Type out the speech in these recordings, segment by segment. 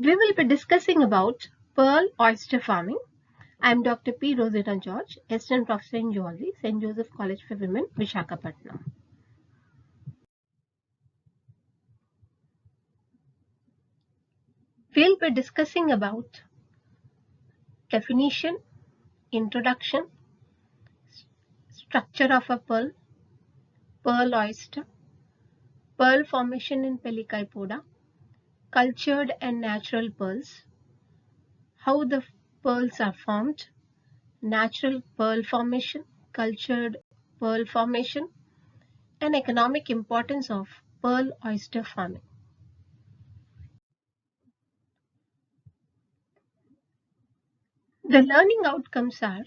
We will be discussing about pearl oyster farming. I am Dr. P. Rosina George, Assistant Professor in Geology, St. Joseph College for Women, Visakhapatnam. We'll be discussing about definition, introduction, structure of a pearl oyster, pearl formation in Pellicaipoda, cultured and natural pearls, how the pearls are formed, natural pearl formation, cultured pearl formation, and economic importance of pearl oyster farming. The learning outcomes are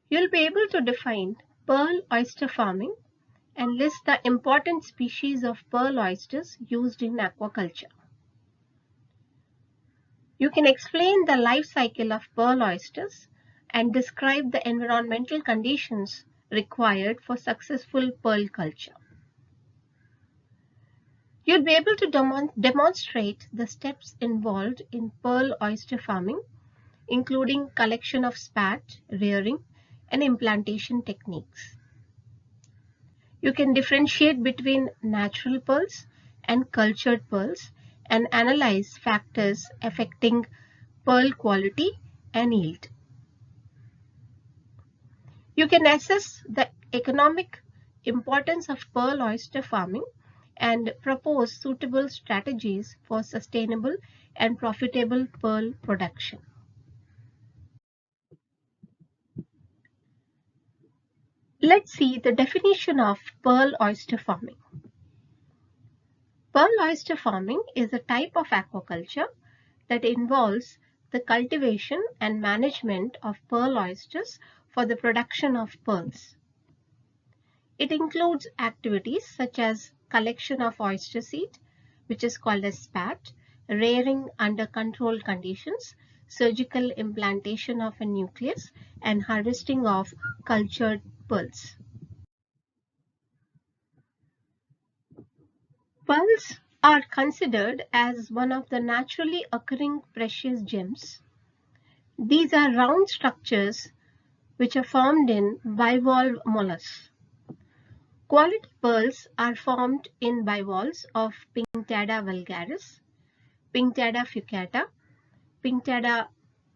you'll be able to define pearl oyster farming and list the important species of pearl oysters used in aquaculture. You can explain the life cycle of pearl oysters and describe the environmental conditions required for successful pearl culture. You'll be able to demonstrate the steps involved in pearl oyster farming, including collection of spat, rearing, and implantation techniques. You can differentiate between natural pearls and cultured pearls and analyze factors affecting pearl quality and yield. You can assess the economic importance of pearl oyster farming and propose suitable strategies for sustainable and profitable pearl production. Let's see the definition of pearl oyster farming. Pearl oyster farming is a type of aquaculture that involves the cultivation and management of pearl oysters for the production of pearls. It includes activities such as collection of oyster seed, which is called as spat, rearing under controlled conditions, surgical implantation of a nucleus, and harvesting of cultured pearls. Pearls are considered as one of the naturally occurring precious gems. These are round structures which are formed in bivalve mollusks. Quality pearls are formed in bivalves of Pinctada vulgaris, Pinctada fucata, Pinctada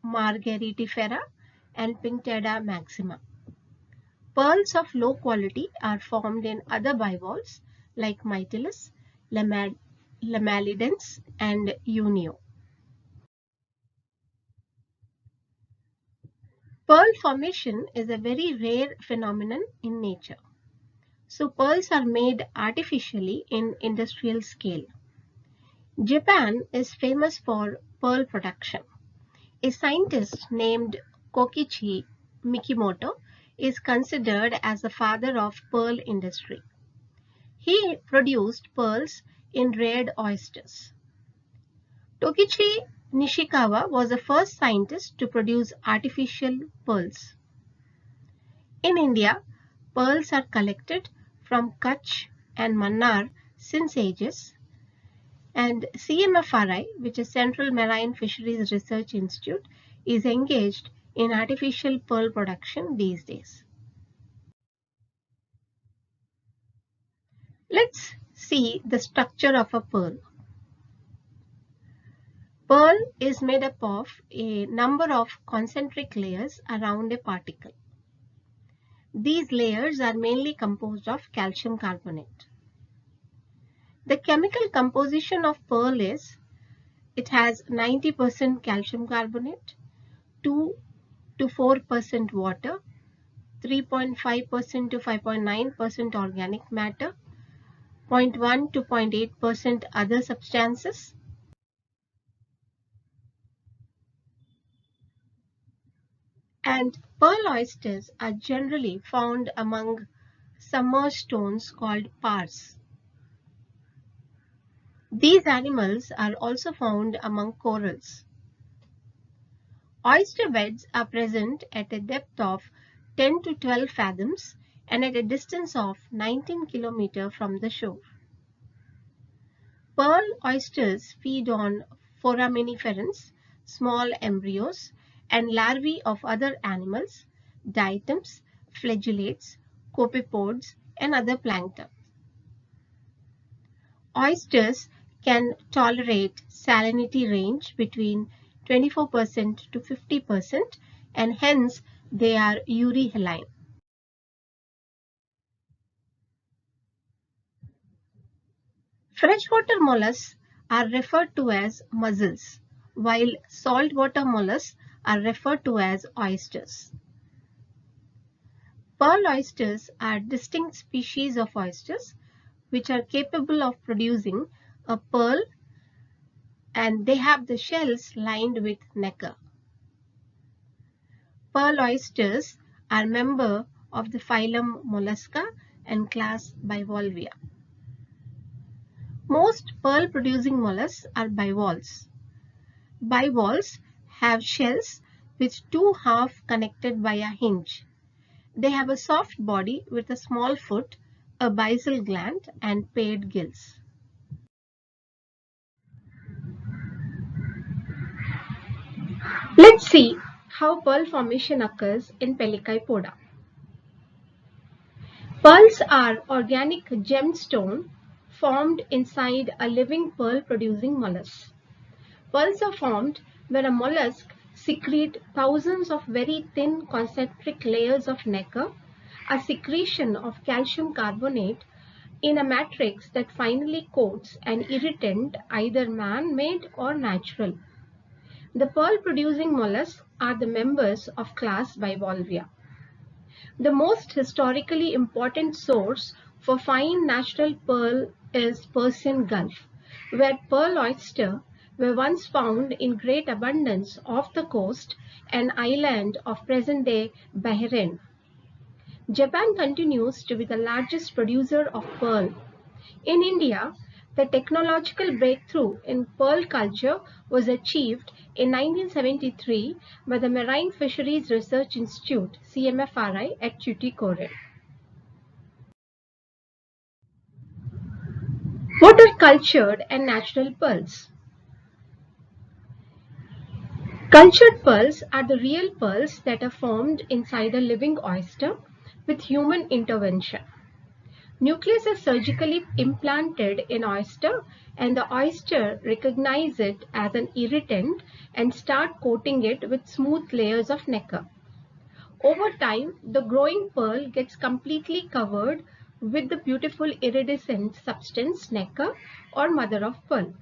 margaritifera, and Pinctada maxima. Pearls of low quality are formed in other bivalves like Mytilus, Lamellidens, and Unio. Pearl formation is a very rare phenomenon in nature. So pearls are made artificially in industrial scale. Japan is famous for pearl production. A scientist named Kokichi Mikimoto is considered as the father of pearl industry. He produced pearls in red oysters. Tokichi Nishikawa was the first scientist to produce artificial pearls. In India, pearls are collected from Kutch and Mannar since ages, and CMFRI, which is Central Marine Fisheries Research Institute, is engaged in artificial pearl production these days. Let's see the structure of a pearl. Pearl is made up of a number of concentric layers around a particle. These layers are mainly composed of calcium carbonate. The chemical composition of pearl is it has 90% calcium carbonate, 2 to 4% water, 3.5% to 5.9% organic matter, 0.1 to 0.8% other substances. And pearl oysters are generally found among submerged stones called pars. These animals are also found among corals. Oyster beds are present at a depth of 10 to 12 fathoms and at a distance of 19 km from the shore. Pearl oysters feed on foraminiferans, small embryos, and larvae of other animals, diatoms, flagellates, copepods, and other plankton. Oysters can tolerate salinity range between 24% to 50%, and hence they are euryhaline. Freshwater mollusks are referred to as mussels, while saltwater mollusks are referred to as oysters. Pearl oysters are distinct species of oysters which are capable of producing a pearl, and they have the shells lined with nacre. Pearl oysters are member of the phylum Mollusca and class Bivalvia. Most pearl-producing mollusks are bivalves. Bivalves have shells with two halves connected by a hinge. They have a soft body with a small foot, a basal gland, and paired gills. Let's see how pearl formation occurs in Pelecypoda. Pearls are organic gemstone formed inside a living pearl-producing mollusk. Pearls are formed when a mollusk secretes thousands of very thin concentric layers of nacre, a secretion of calcium carbonate in a matrix that finally coats an irritant, either man-made or natural. The pearl-producing mollusks are the members of class Bivalvia. The most historically important source for fine natural pearl is Persian Gulf, where pearl oyster were once found in great abundance off the coast and island of present-day Bahrain. Japan continues to be the largest producer of pearl. In India, the technological breakthrough in pearl culture was achieved in 1973 by the Marine Fisheries Research Institute (CMFRI) at Tuticorin. What are cultured and natural pearls? Cultured pearls are the real pearls that are formed inside a living oyster with human intervention. Nucleus is surgically implanted in oyster, and the oyster recognizes it as an irritant and start coating it with smooth layers of nacre. Over time, the growing pearl gets completely covered with the beautiful iridescent substance nacre or mother of pearl.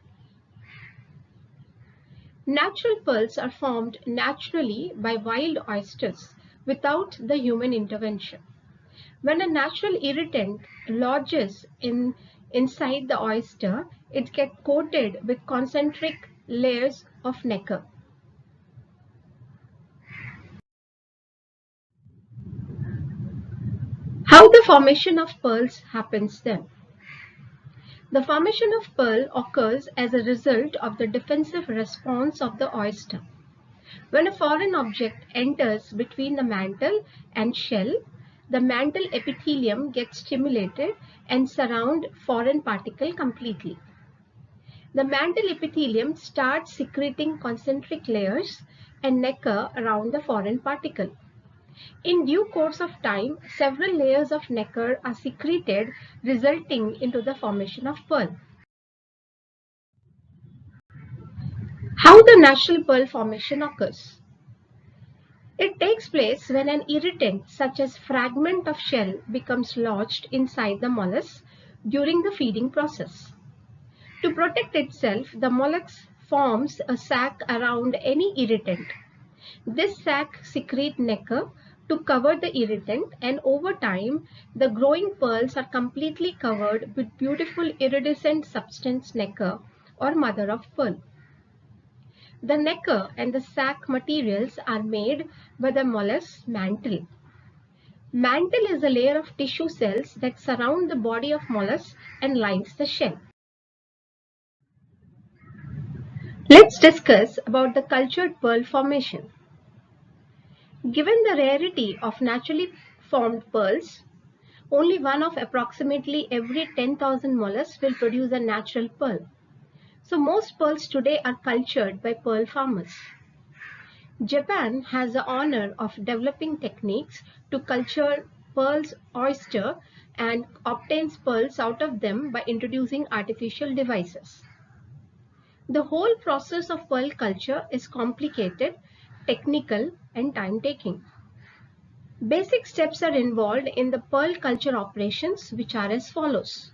Natural pearls are formed naturally by wild oysters without the human intervention. When a natural irritant lodges inside the oyster, it gets coated with concentric layers of nacre. How the formation of pearls happens then? The formation of pearl occurs as a result of the defensive response of the oyster. When a foreign object enters between the mantle and shell, the mantle epithelium gets stimulated and surround foreign particle completely. The mantle epithelium starts secreting concentric layers and nacre around the foreign particle. In due course of time, several layers of nacre are secreted, resulting into the formation of pearl. How the natural pearl formation occurs? It takes place when an irritant such as fragment of shell becomes lodged inside the mollusk during the feeding process. To protect itself, the mollusk forms a sac around any irritant. This sac secretes nacre to cover the irritant, and over time, the growing pearls are completely covered with beautiful iridescent substance nacre or mother of pearl. The nacre and the sac materials are made by the mollusk's mantle. Mantle is a layer of tissue cells that surround the body of mollusk and lines the shell. Let's discuss about the cultured pearl formation. Given the rarity of naturally formed pearls, only one of approximately every 10,000 mollusks will produce a natural pearl. So most pearls today are cultured by pearl farmers. Japan has the honor of developing techniques to culture pearls oyster and obtains pearls out of them by introducing artificial devices. The whole process of pearl culture is complicated, technical, and time-taking. Basic steps are involved in the pearl culture operations, which are as follows.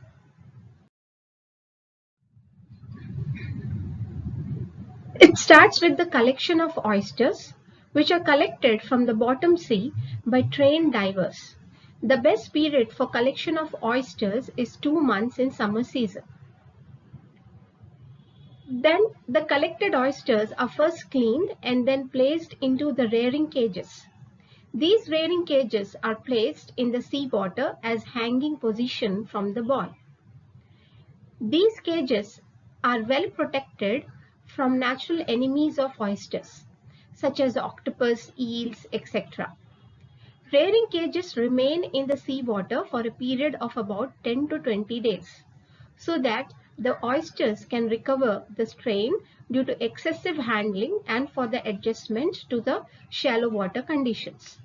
It starts with the collection of oysters, which are collected from the bottom sea by trained divers. The best period for collection of oysters is 2 months in summer season. Then the collected oysters are first cleaned and then placed into the rearing cages. These rearing cages are placed in the seawater as hanging position from the ball. These cages are well protected from natural enemies of oysters, such as octopus, eels, etc. Rearing cages remain in the seawater for a period of about 10 to 20 days, so that the oysters can recover the strain due to excessive handling and for the adjustment to the shallow water conditions.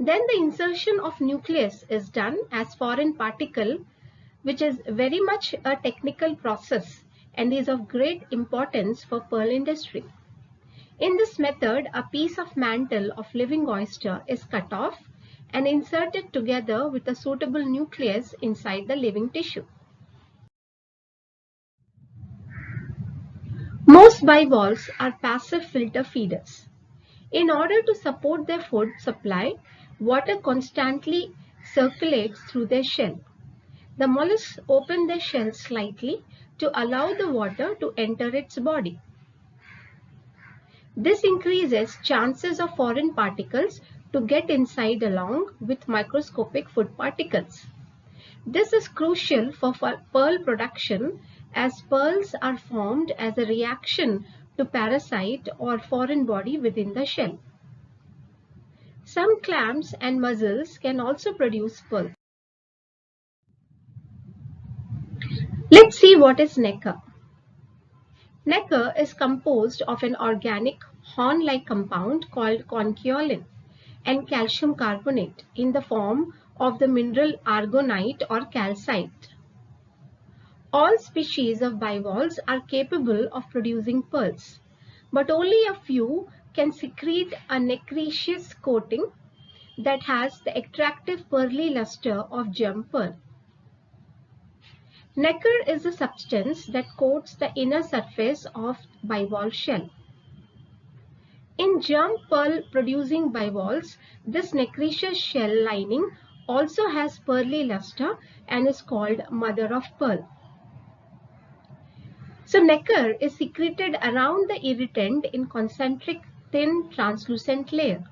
Then the insertion of nucleus is done as foreign particle, which is very much a technical process and is of great importance for pearl industry. In this method, a piece of mantle of living oyster is cut off and inserted together with a suitable nucleus inside the living tissue. Most bivalves are passive filter feeders. In order to support their food supply, water constantly circulates through their shell. The mollusks open their shell slightly to allow the water to enter its body. This increases chances of foreign particles to get inside along with microscopic food particles. This is crucial for pearl production as pearls are formed as a reaction to parasite or foreign body within the shell. Some clams and mussels can also produce pearls. Let's see what is nacre. Nacre is composed of an organic horn-like compound called conchiolin and calcium carbonate in the form of the mineral argonite or calcite. All species of bivalves are capable of producing pearls, but only a few can secrete a nacreous coating that has the attractive pearly luster of gem pearl. Nacre is a substance that coats the inner surface of bivalve shell. In germ pearl producing bivalves, this nacreous shell lining also has pearly luster and is called mother of pearl. So nacre is secreted around the irritant in concentric thin translucent layer.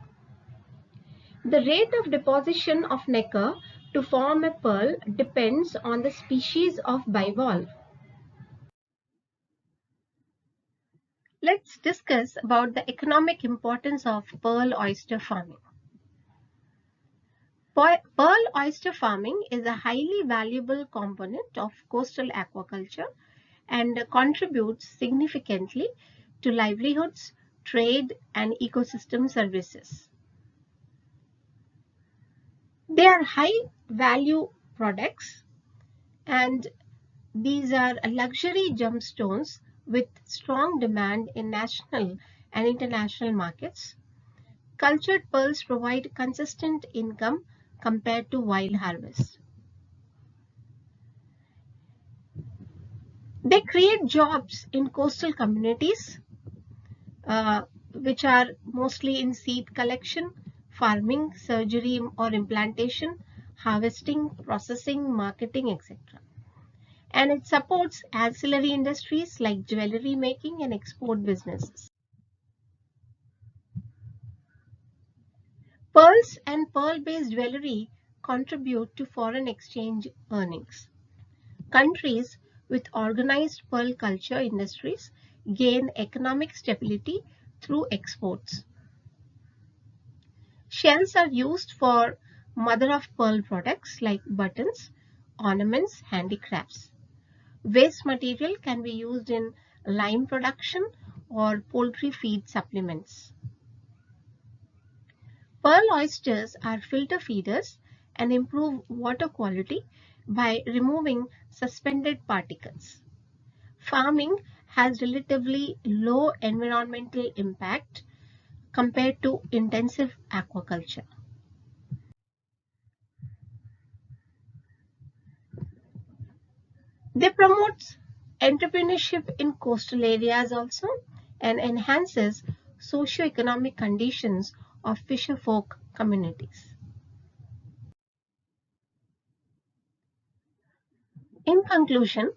The rate of deposition of nacre to form a pearl depends on the species of bivalve. Let's discuss about the economic importance of pearl oyster farming. Pearl oyster farming is a highly valuable component of coastal aquaculture and contributes significantly to livelihoods, trade, and ecosystem services. They are high value products and these are luxury gemstones with strong demand in national and international markets. Cultured pearls provide consistent income compared to wild harvest. They create jobs in coastal communities, uh, which are mostly in seed collection, farming, surgery or implantation, harvesting, processing, marketing, etc. And it supports ancillary industries like jewelry making and export businesses. Pearls and pearl-based jewelry contribute to foreign exchange earnings. Countries with organized pearl culture industries gain economic stability through exports. Shells are used for mother of pearl products like buttons, ornaments, handicrafts. Waste material can be used in lime production or poultry feed supplements. Pearl oysters are filter feeders and improve water quality by removing suspended particles. Farming has relatively low environmental impact compared to intensive aquaculture. They promote entrepreneurship in coastal areas also and enhances socio-economic conditions of fisherfolk communities. In conclusion,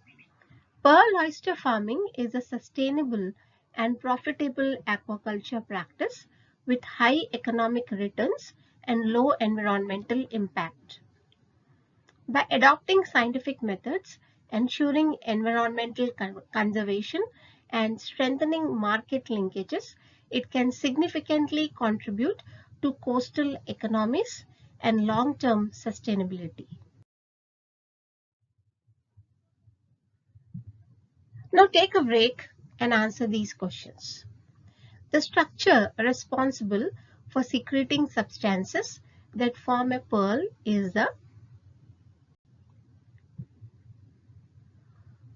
pearl oyster farming is a sustainable and profitable aquaculture practice with high economic returns and low environmental impact. By adopting scientific methods, ensuring environmental conservation, and strengthening market linkages, it can significantly contribute to coastal economies and long-term sustainability. Now take a break and answer these questions. The structure responsible for secreting substances that form a pearl is the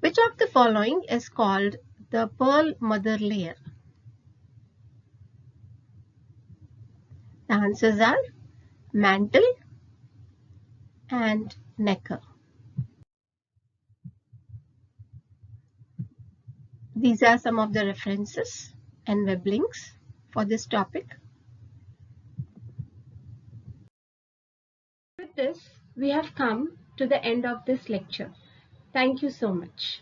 which of the following is called the pearl mother layer? The answers are mantle and necker. These are some of the references and web links for this topic. With this, we have come to the end of this lecture. Thank you so much.